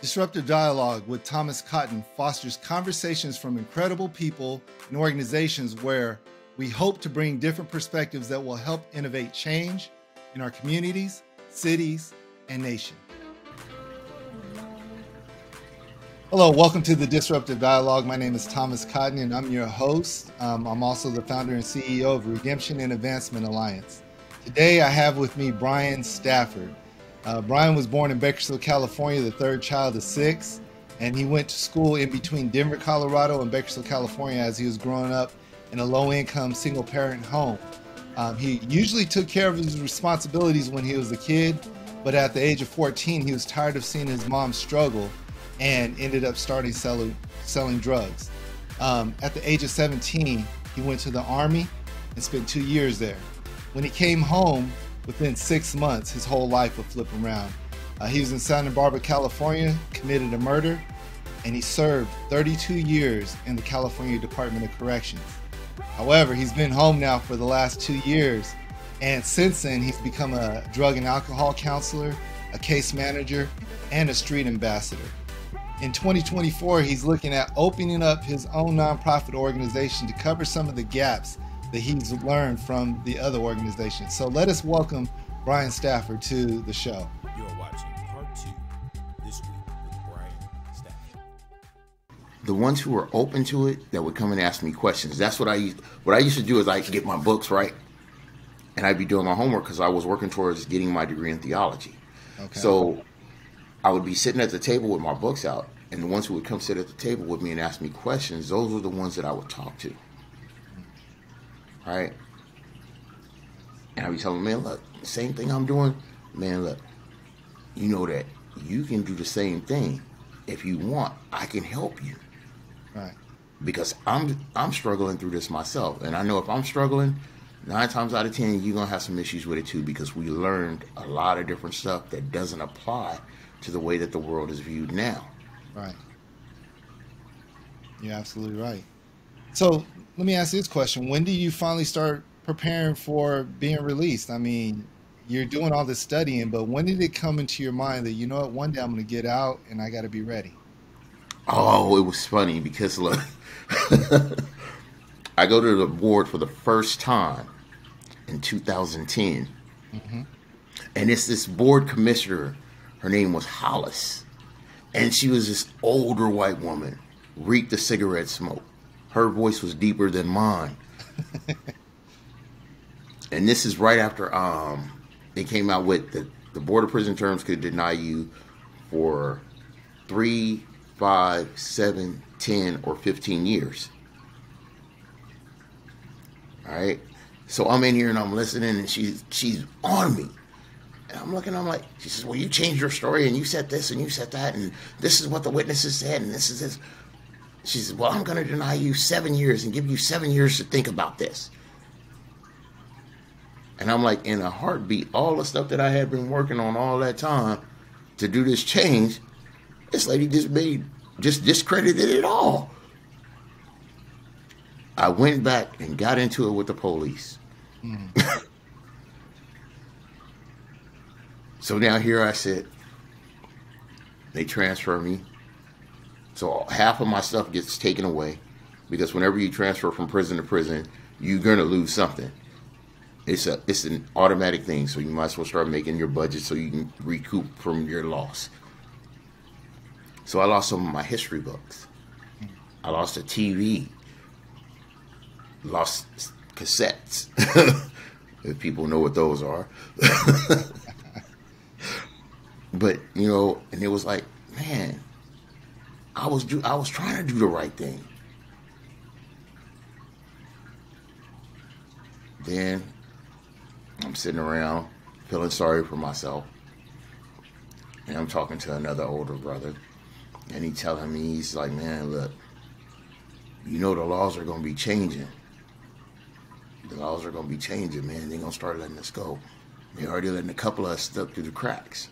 Disruptive Dialogue with Thomas Cotton fosters conversations from incredible people and organizations where we hope to bring different perspectives that will help innovate change in our communities, cities, and nation. Hello, welcome to the Disruptive Dialogue. My name is Thomas Cotton and I'm your host. I'm also the founder and CEO of Redemption and Advancement Alliance. Today I have with me Brian Stafford. Brian was born in Bakersfield, California, the third child of six, and he went to school in between Denver, Colorado and Bakersfield, California as he was growing up in a low-income single-parent home. He usually took care of his responsibilities when he was a kid, but at the age of 14, he was tired of seeing his mom struggle and ended up starting selling drugs. At the age of 17, he went to the Army and spent 2 years there. When he came home, within 6 months, his whole life would flip around. He was in Santa Barbara, California, committed a murder, and he served 32 years in the California Department of Corrections. However, he's been home now for the last 2 years, and since then, he's become a drug and alcohol counselor, a case manager, and a street ambassador. In 2024, he's looking at opening up his own nonprofit organization to cover some of the gaps that he's learned from the other organizations. So let us welcome Brian Stafford to the show. You're watching part 2 this week with Brian Stafford. The ones who were open to it that would come and ask me questions. That's what I used to do is I'd get my books right, and I'd be doing my homework because I was working towards getting my degree in theology. Okay. So I would be sitting at the table with my books out, and the ones who would come sit at the table with me and ask me questions, those were the ones that I would talk to. Right? And I be telling them, man, look, the same thing I'm doing, man, look, you know that you can do the same thing. If you want, I can help you. Right. Because I'm struggling through this myself. And I know if I'm struggling, 9 times out of 10, you're going to have some issues with it too, because we learned a lot of different stuff that doesn't apply to the way that the world is viewed now. Right. You're absolutely right. So let me ask you this question. When did you finally start preparing for being released? I mean, you're doing all this studying, but when did it come into your mind that, you know what, one day I'm going to get out and I got to be ready? Oh, it was funny because, look, I go to the board for the first time in 2010. Mm-hmm. And it's this board commissioner. Her name was Hollis. And she was this older white woman, reeked the cigarette smoke. Her voice was deeper than mine. And this is right after they came out with the Board of Prison Terms could deny you for 3, 5, 7, 10, or 15 years. All right. So I'm in here and I'm listening, and she's on me. And I'm looking, I'm like, she says, well, you changed your story and you said this and you said that, and this is what the witnesses said, and this is this. She says, well, I'm going to deny you 7 years and give you 7 years to think about this. And I'm like, in a heartbeat, all the stuff that I had been working on all that time to do this change, this lady just discredited it all. I went back and got into it with the police. Mm. So now here I sit. They transfer me. So half of my stuff gets taken away, because whenever you transfer from prison to prison, you're going to lose something. It's an automatic thing, so you might as well start making your budget so you can recoup from your loss. So I lost some of my history books. I lost a TV. Lost cassettes, if people know what those are. But, you know, and it was like, man, I was trying to do the right thing. Then I'm sitting around feeling sorry for myself, and I'm talking to another older brother, and he's telling me, he's like, man, look, you know the laws are going to be changing. The laws are going to be changing, man. They're going to start letting us go. They're already letting a couple of us slip through the cracks.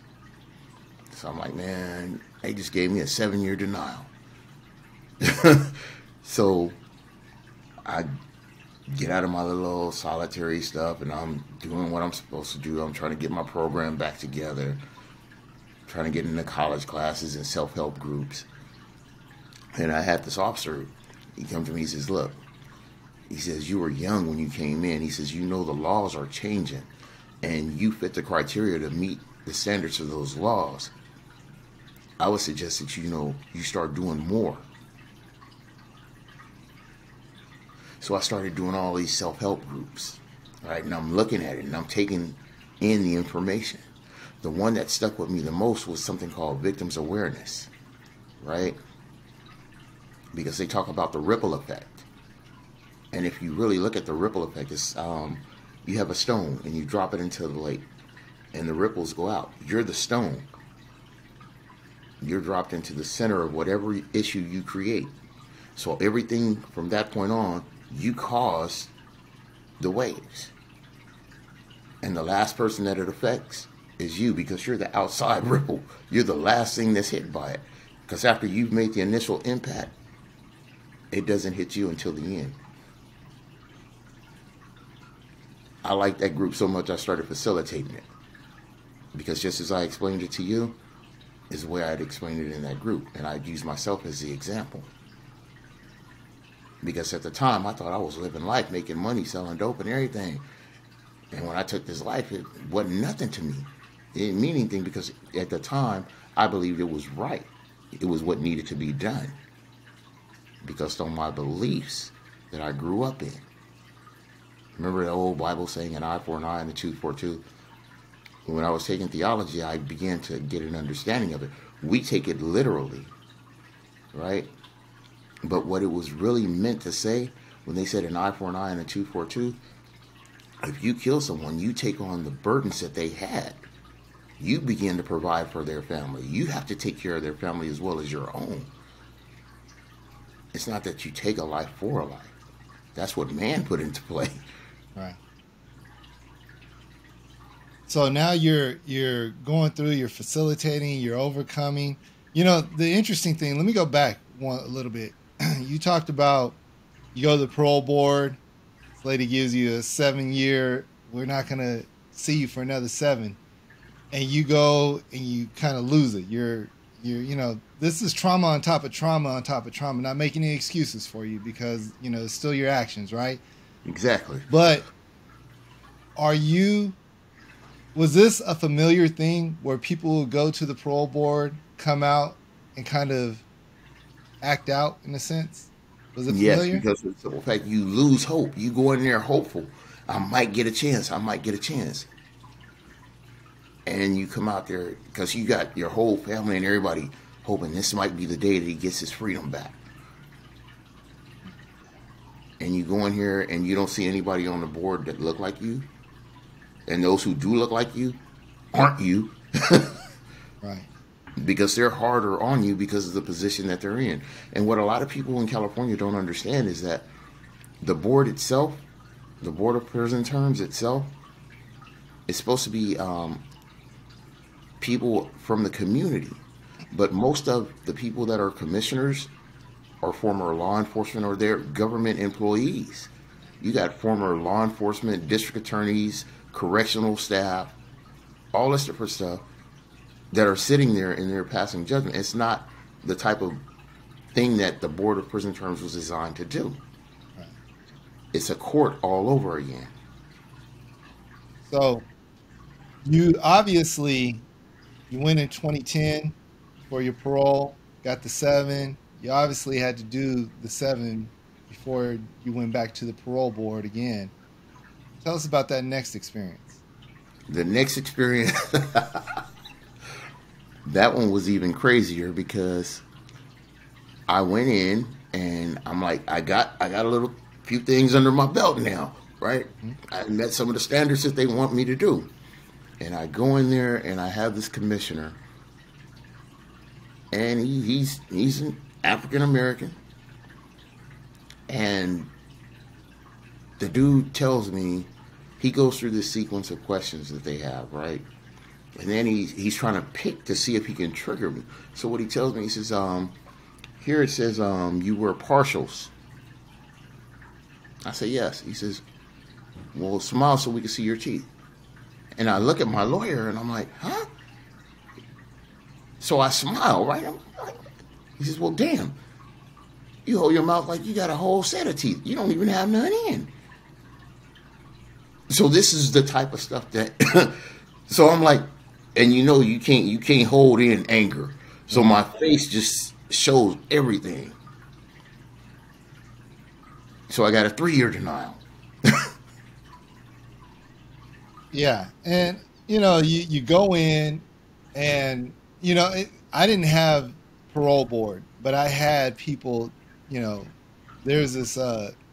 So I'm like, man, they just gave me a 7-year denial. So I get out of my little solitary stuff, and I'm doing what I'm supposed to do. I'm trying to get my program back together. trying to get into college classes and self-help groups. And I had this officer, he come to me, he says, look, he says, you were young when you came in. He says, you know the laws are changing and you fit the criteria to meet the standards of those laws. I would suggest that, you start doing more. So I started doing all these self-help groups, right? And I'm looking at it and I'm taking in the information. The one that stuck with me the most was something called victims awareness, right? Because they talk about the ripple effect. And if you really look at the ripple effect, it's you have a stone and you drop it into the lake and the ripples go out. You're the stone. You're dropped into the center of whatever issue you create. So everything from that point on, you cause the waves. And the last person that it affects is you, because you're the outside ripple. You're the last thing that's hit by it. Because after you've made the initial impact, it doesn't hit you until the end. I like that group so much I started facilitating it. Because just as I explained it to you, is the way I'd explained it in that group. And I'd use myself as the example. Because at the time, I thought I was living life, making money, selling dope and everything. And when I took this life, it wasn't nothing to me. It didn't mean anything because at the time, I believed it was right. It was what needed to be done. Because of my beliefs that I grew up in. Remember the old Bible saying, an eye for an eye and a tooth for a tooth? When I was taking theology, I began to get an understanding of it. We take it literally, right? But what it was really meant to say, when they said an eye for an eye and a tooth for a tooth, if you kill someone, you take on the burdens that they had. You begin to provide for their family. You have to take care of their family as well as your own. It's not that you take a life for a life. That's what man put into play. Right. So now you're going through, you're facilitating, you're overcoming. The interesting thing, let me go back a little bit. You talked about you go to the parole board. This lady gives you a 7-year. We're not going to see you for another 7. And you go and you kind of lose it. You're this is trauma on top of trauma on top of trauma. Not making any excuses for you because, it's still your actions, right? Exactly. But was this a familiar thing where people would go to the parole board, come out, and kind of act out in a sense? Was it familiar? Yes, because of the simple fact you lose hope. You go in there hopeful. I might get a chance. I might get a chance. And you come out there because you got your whole family and everybody hoping this might be the day that he gets his freedom back. And you go in here and you don't see anybody on the board that look like you. And those who do look like you aren't you. Right. Because they're harder on you because of the position that they're in. And what a lot of people in California don't understand is that the board itself, the Board of Prison Terms itself, is supposed to be people from the community. But most of the people that are commissioners are former law enforcement or they're government employees. You got former law enforcement, district attorneys, correctional staff, all this different stuff that are sitting there and they're passing judgment. It's not the type of thing that the Board of Prison Terms was designed to do. Right. It's a court all over again. So you obviously, you went in 2010 for your parole, got the 7. You obviously had to do the 7 before you went back to the parole board again. Tell us about that next experience. The next experience, that one was even crazier because I went in and I'm like, I got a few things under my belt now, right? Mm-hmm. I met some of the standards that they want me to do. And I go in there and I have this commissioner and he's an African American. And the dude tells me, he goes through this sequence of questions that they have, right? And then he's trying to pick to see if he can trigger me. So what he tells me, he says, here it says, you wear partials. I say, yes. He says, well, smile so we can see your teeth. And I look at my lawyer and I'm like, huh? So I smile, right? He says, well, damn, you hold your mouth like you got a whole set of teeth. You don't even have none in. So this is the type of stuff that, so I'm like, and you can't hold in anger. So my face just shows everything. So I got a 3-year denial. Yeah. And, you go in and, I didn't have parole board, but I had people, there's this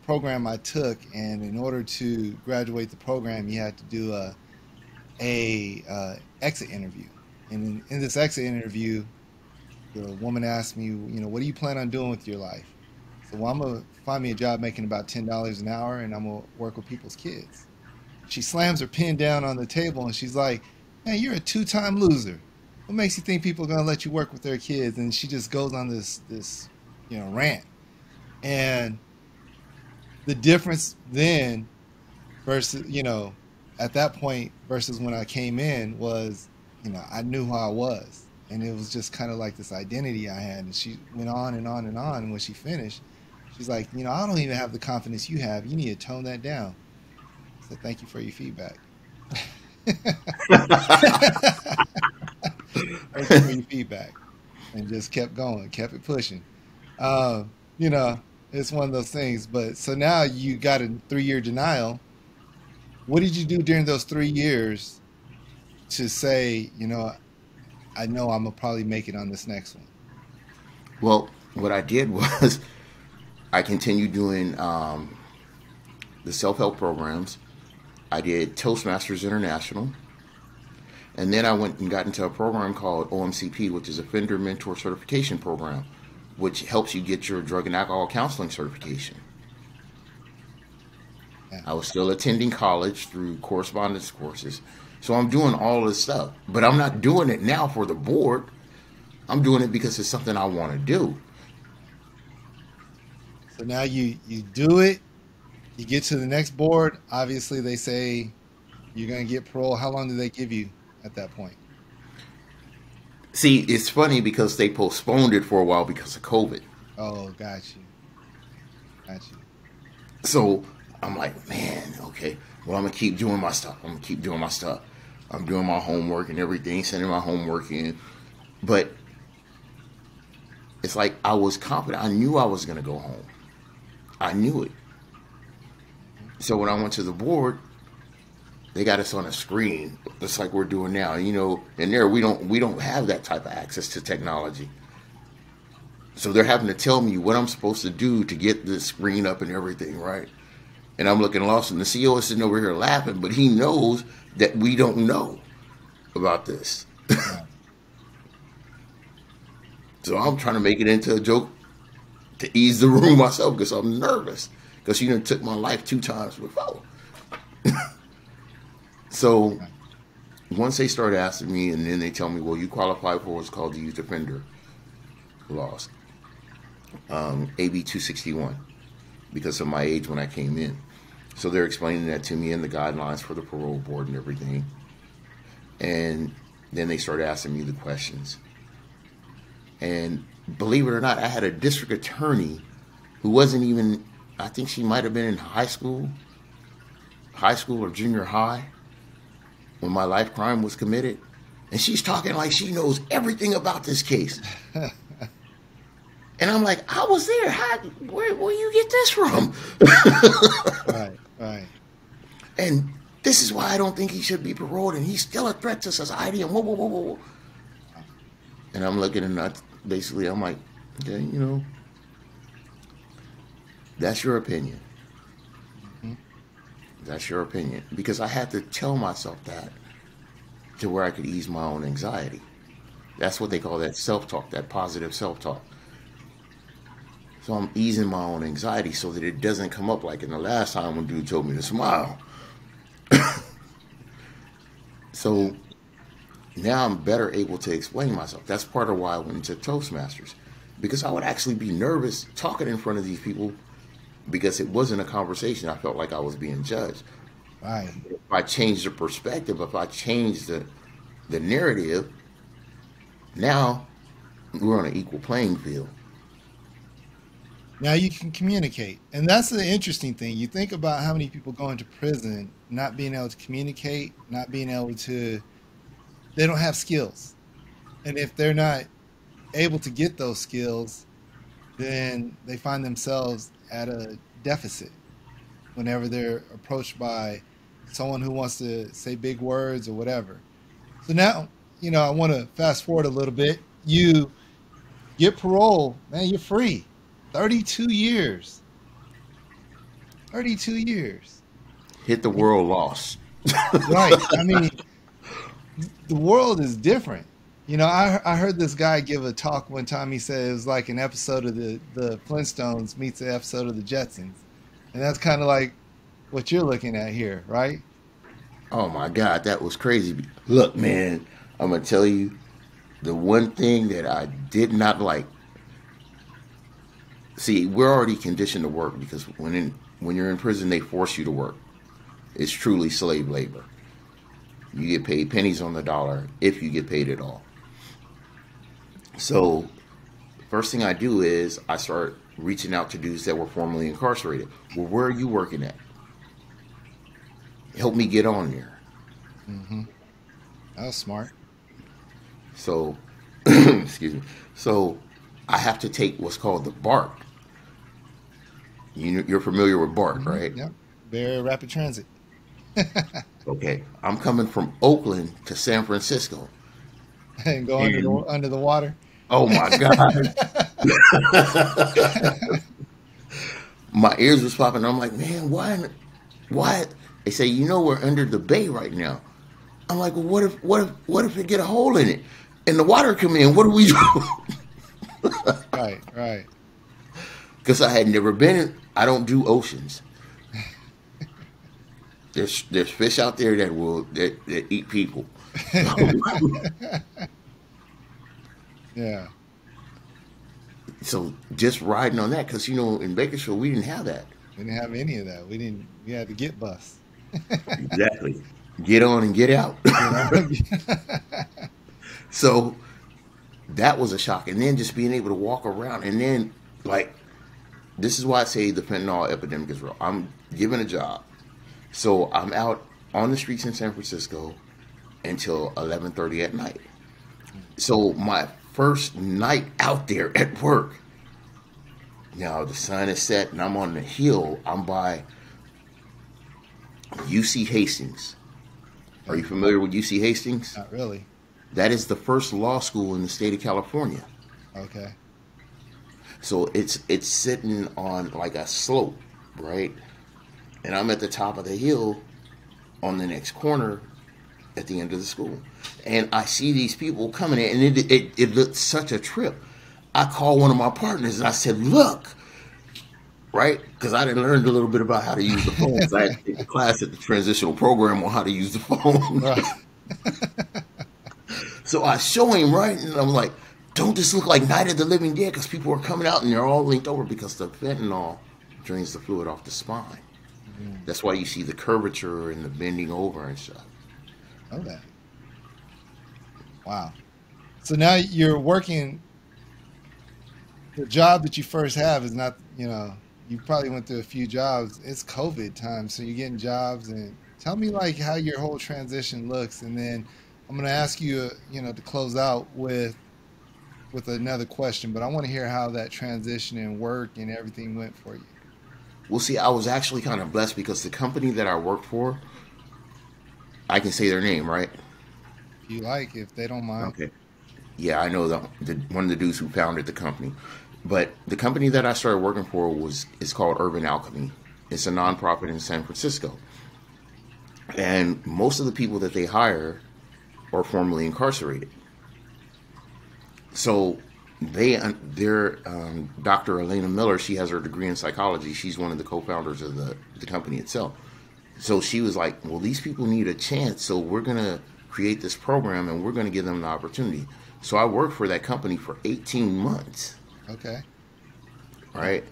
program I took, and in order to graduate the program, you had to do a exit interview. And in this exit interview, the woman asked me, what do you plan on doing with your life? So, well, I'm gonna find me a job making about $10 an hour, and I'm gonna work with people's kids. She slams her pen down on the table, and she's like, "Man, you're a two-time loser. What makes you think people are gonna let you work with their kids?" And she just goes on this rant. And the difference then versus at that point versus when I came in was, I knew who I was, and it was just kind of like this identity I had. And she went on and on and on, and when she finished, she's like, I don't even have the confidence you have. You need to tone that down. I said, thank you for your feedback. Thank you for your feedback. And just kept going, kept it pushing. You know, it's one of those things. But so now you got a 3-year denial. What did you do during those 3 years to say, I know I'm gonna probably make it on this next one? Well, what I did was I continued doing the self-help programs. I did Toastmasters International. And then I went and got into a program called OMCP, which is Offender Mentor Certification Program, which helps you get your drug and alcohol counseling certification. Yeah. I was still attending college through correspondence courses. So I'm doing all this stuff. But I'm not doing it now for the board. I'm doing it because it's something I want to do. So now you do it, you get to the next board. Obviously, they say you're going to get parole. How long do they give you at that point? See, it's funny because they postponed it for a while because of COVID. Oh, got you. Got you. So I'm like, man, okay, well, I'm going to keep doing my stuff. I'm doing my homework and everything, sending my homework in. But it's like I was confident. I knew I was going to go home. I knew it. So when I went to the board, they got us on a screen, just like we're doing now. And there we don't have that type of access to technology. So they're having to tell me what I'm supposed to do to get the screen up and everything, right? And I'm looking lost, and the CEO is sitting over here laughing, but he knows that we don't know about this. So I'm trying to make it into a joke to ease the room myself because I'm nervous because she done took my life 2 times before. So once they start asking me, and then they tell me, well, you qualify for what's called the Youth Offender Laws, AB 261, because of my age when I came in. So they're explaining that to me and the guidelines for the parole board and everything. And then they start asking me the questions. And believe it or not, I had a district attorney who wasn't even, I think she might have been in high school or junior high when my life crime was committed. And she's talking like she knows everything about this case. And I'm like, I was there. Where you get this from? Right. And this is why I don't think he should be paroled. And he's still a threat to society. And whoa. And I'm looking and basically I'm like, okay, that's your opinion. Mm-hmm. That's your opinion. Because I had to tell myself that to where I could ease my own anxiety. That's what they call that self-talk, that positive self-talk. So I'm easing my own anxiety so that it doesn't come up like in the last time when dude told me to smile. So now I'm better able to explain myself. That's part of why I went into Toastmasters. Because I would actually be nervous talking in front of these people because it wasn't a conversation. I felt like I was being judged. Right. If I changed the perspective, if I changed the narrative, Now we're on an equal playing field. Now you can communicate. And that's the interesting thing. You think about how many people go into prison not being able to communicate, not being able to, they don't have skills. And if they're not able to get those skills, then they find themselves at a deficit whenever they're approached by someone who wants to say big words or whatever. So now, I want to fast forward a little bit. You get parole, man, you're free. 32 years. 32 years. Hit the world lost. Right. I mean, the world is different. I heard this guy give a talk one time. He said it was like an episode of the Flintstones meets an episode of the Jetsons. And that's kind of like what you're looking at here, right? Oh my God, that was crazy. Look, man, I'm gonna tell you the one thing that I did not like. See, we're already conditioned to work because when you're in prison, they force you to work. It's truly slave labor. You get paid pennies on the dollar if you get paid at all. So, first thing I do is I start reaching out to dudes that were formerly incarcerated. Well, where are you working at? Help me get on there. Mm-hmm. That was smart. So, excuse me. So, I have to take what's called the BART. You're familiar with BART, right? Yep. Very rapid transit. Okay. I'm coming from Oakland to San Francisco. And go under the water. Oh my God. My ears was popping. I'm like, man, why? They say, we're under the bay right now. I'm like, well, what if it get a hole in it and the water come in? What do we do? Right. Because I had never been. I don't do oceans. There's fish out there that eat people. Yeah. So just riding on that, because in Bakersfield we didn't have that. We didn't have any of that. We had to get bus. Exactly. Get on and get out. So that was a shock. And then just being able to walk around, and then this is why I say the fentanyl epidemic is real. I'm given a job. So I'm out on the streets in San Francisco until 11:30 at night. So my first night out there at work, now the sun is set and I'm on the hill. I'm by UC Hastings. Are you familiar with UC Hastings? Not really. That is the first law school in the state of California. Okay. So it's sitting on like a slope, right? And I'm at the top of the hill on the next corner at the end of the school. And I see these people coming in, and it looked such a trip. I called one of my partners and I said, look, right? Because I done learned a little bit about how to use the phone. I had to take a class at the transitional program on how to use the phone. Right. So I show him, right? And I'm like, don't this look like Night of the Living Dead? Because people are coming out and they're all linked over because the fentanyl drains the fluid off the spine. Mm. That's why you see the curvature and the bending over and stuff. Okay. Wow. So now you're working. The job that you first have is not, you probably went through a few jobs. It's COVID time, so you're getting jobs. And tell me how your whole transition looks, and then I'm going to ask you, to close out with another question. But I want to hear how that transition and work and everything went for you. Well, see, I was actually kind of blessed because the company that I worked for, I can say their name, right? If you like, if they don't mind. Okay. Yeah, I know one of the dudes who founded the company. But the company that I started working for is called Urban Alchemy. It's a nonprofit in San Francisco. And most of the people that they hire are formerly incarcerated. So they're Dr. Elena Miller, she has her degree in psychology. She's one of the co-founders of the company itself. So she was like, well, these people need a chance, so we're going to create this program and we're going to give them the opportunity. So I worked for that company for 18 months. Okay. Right.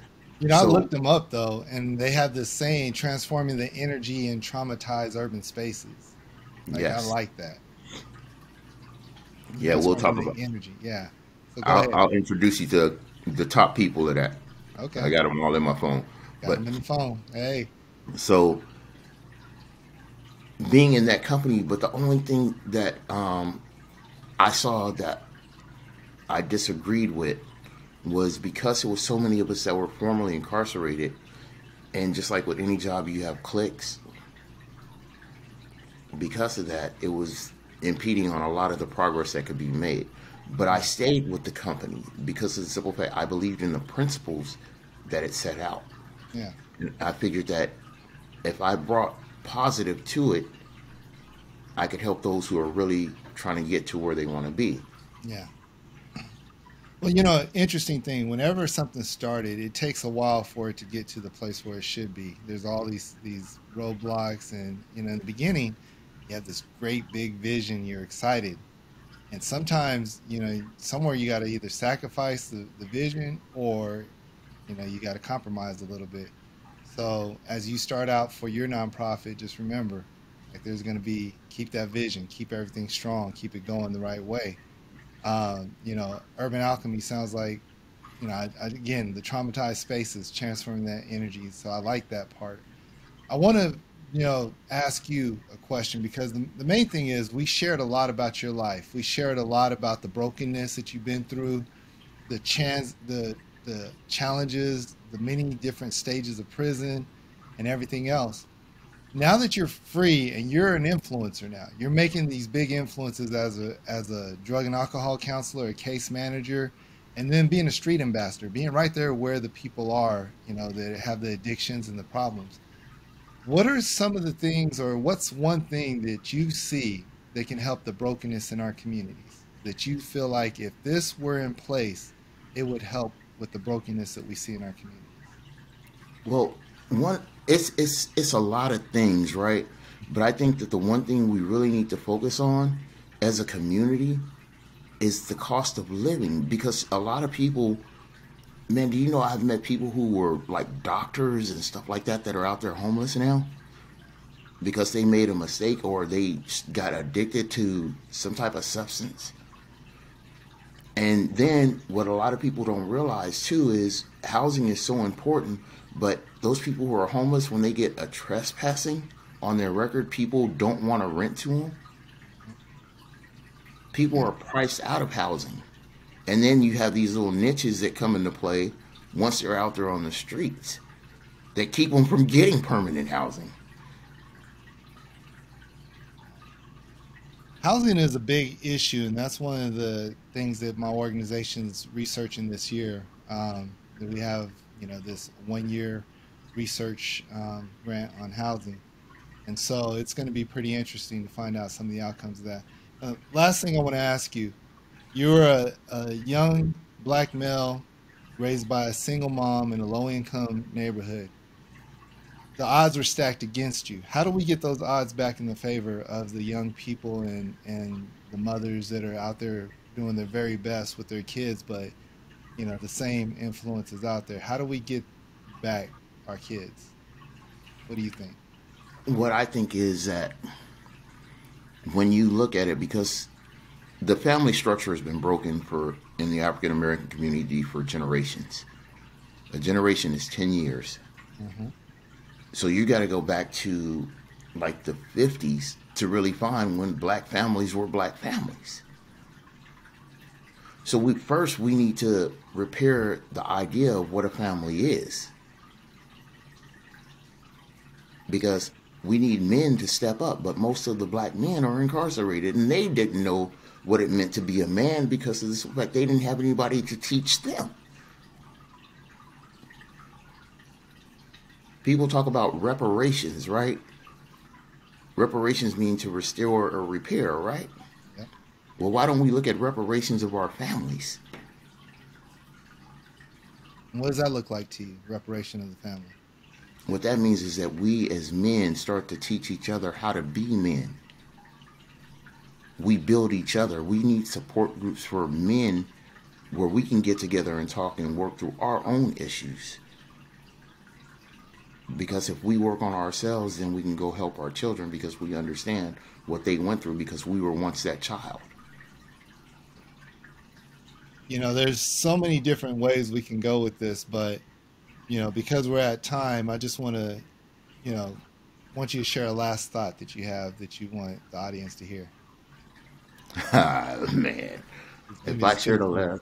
I looked them up, though, and they have this saying, transforming the energy in traumatized urban spaces. Yes. I like that. Yeah, That's we'll one of talk the about. energy. Yeah. So go I'll, ahead. I'll introduce you to the top people of that. I Okay. got them all in my phone. Got But him in the phone. Hey. so being in that company, but the only thing that I saw that I disagreed with was because there was so many of us that were formerly incarcerated, and just like with any job, you have cliques. Because of that, it was impeding on a lot of the progress that could be made. But I Yeah. stayed with the company because of the simple fact I believed in the principles that it set out. Yeah. And I figured that if I brought positive to it, I could help those who are really trying to get to where they want to be. Yeah. Well, interesting thing. Whenever something started, it takes a while for it to get to the place where it should be. There's all these roadblocks, and in the beginning, you have this great big vision. You're excited, and sometimes somewhere you got to either sacrifice the vision, or you got to compromise a little bit. So as you start out for your nonprofit, just remember, like, there's going to be, keep that vision, keep everything strong, keep it going the right way. Urban alchemy sounds like, again, the traumatized spaces, transferring that energy. So I like that part. I want to, ask you a question, because the main thing is we shared a lot about your life. We shared a lot about the brokenness that you've been through, the challenges, the many different stages of prison, and everything else. Now that you're free and you're an influencer now, you're making these big influences as a drug and alcohol counselor, a case manager, and then being a street ambassador, being right there where the people are, that have the addictions and the problems. What are some of the things, or what's one thing that you see that can help the brokenness in our communities? That you feel like if this were in place, it would help with the brokenness that we see in our communities? Well, one it's a lot of things, right? But I think that the one thing we really need to focus on as a community is the cost of living, because a lot of people, man, do you know I've met people who were like doctors and stuff like that that are out there homeless now because they made a mistake or they got addicted to some type of substance. And then what a lot of people don't realize too is housing is so important, but those people who are homeless, when they get a trespassing on their record, people don't want to rent to them. People Yeah. are priced out of housing. And then you have these little niches that come into play once they're out there on the streets that keep them from getting permanent housing. Housing is a big issue, and that's one of the things that my organization's researching this year. That we have, this 1 year research grant on housing, and so it's going to be pretty interesting to find out some of the outcomes of that. Last thing I want to ask you: you're a young black male raised by a single mom in a low income neighborhood. The odds were stacked against you. How do we get those odds back in the favor of the young people and the mothers that are out there doing their very best with their kids, but the same influence is out there? How do we get back our kids? What do you think? What I think is that when you look at it, because the family structure has been broken for in the African American community for generations. A generation is 10 years. Hmm. So you got to go back to like the 50s to really find when black families were black families. So we need to repair the idea of what a family is, because we need men to step up, but most of the black men are incarcerated and they didn't know what it meant to be a man because of this fact they didn't have anybody to teach them. People talk about reparations, right? Reparations mean to restore or repair, right? Yep. Well, why don't we look at reparations of our families? And what does that look like to you? Reparation of the family. What that means is that we as men start to teach each other how to be men. We build each other. We need support groups for men where we can get together and talk and work through our own issues. Because if we work on ourselves, then we can go help our children because we understand what they went through because we were once that child. there's so many different ways we can go with this, but because we're at time, I just you know, want you to share a last thought that you have that you want the audience to hear. Ah, man. If Maybe I it's too share the soon. last,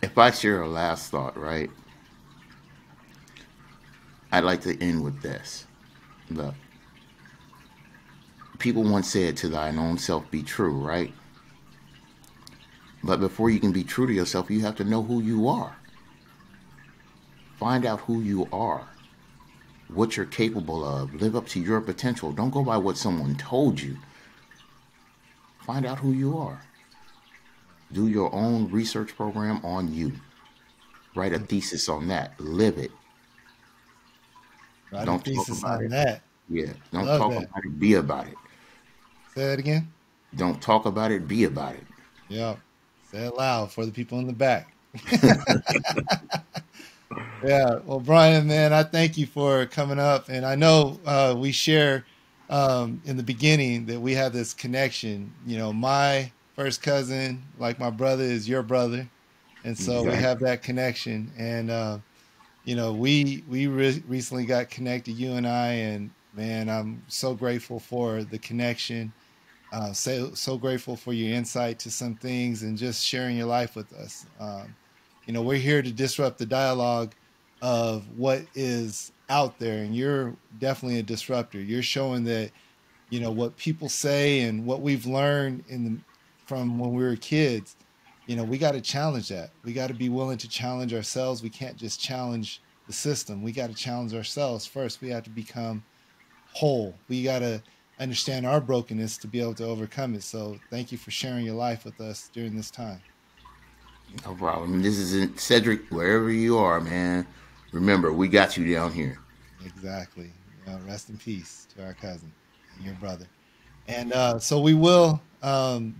if I share a last thought, right, I'd like to end with this. Look, people once said, "To thine own self be true," right? But before you can be true to yourself, you have to know who you are. Find out who you are, what you're capable of. Live up to your potential. Don't go by what someone told you. Find out who you are. Do your own research program on you. Write a Mm. thesis on that. Live it. Write a Don't talk thesis about on it. that. Yeah. Don't Love talk that. about it. Be about it. Say that again. Don't talk about it. Be about it. Yeah. Say it loud for the people in the back. Yeah. Well, Brian, man, I thank you for coming up. And I know we share in the beginning that we have this connection. My first cousin, like my brother, is your brother. And so we have Exactly. that connection. And, we recently got connected, you and I. And man, I'm so grateful for the connection. So grateful for your insight to some things and just sharing your life with us. We're here to disrupt the dialogue of what is out there, and you're definitely a disruptor. You're showing that what people say and what we've learned from when we were kids. We got to challenge that. We got to be willing to challenge ourselves. We can't just challenge the system. We got to challenge ourselves first. We have to become whole. We got to understand our brokenness to be able to overcome it. So thank you for sharing your life with us during this time. No problem. This is Cedric, wherever you are, man. Remember, we got you down here. Exactly. Rest in peace to our cousin and your brother. And so we will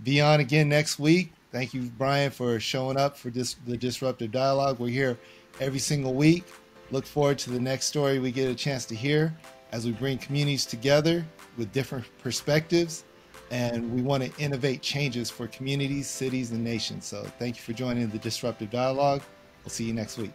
be on again next week. Thank you, Brian, for showing up for the Disruptive Dialogue. We're here every single week. Look forward to the next story we get a chance to hear as we bring communities together with different perspectives. And we want to innovate changes for communities, cities, and nations. So thank you for joining the Disruptive Dialogue. We'll see you next week.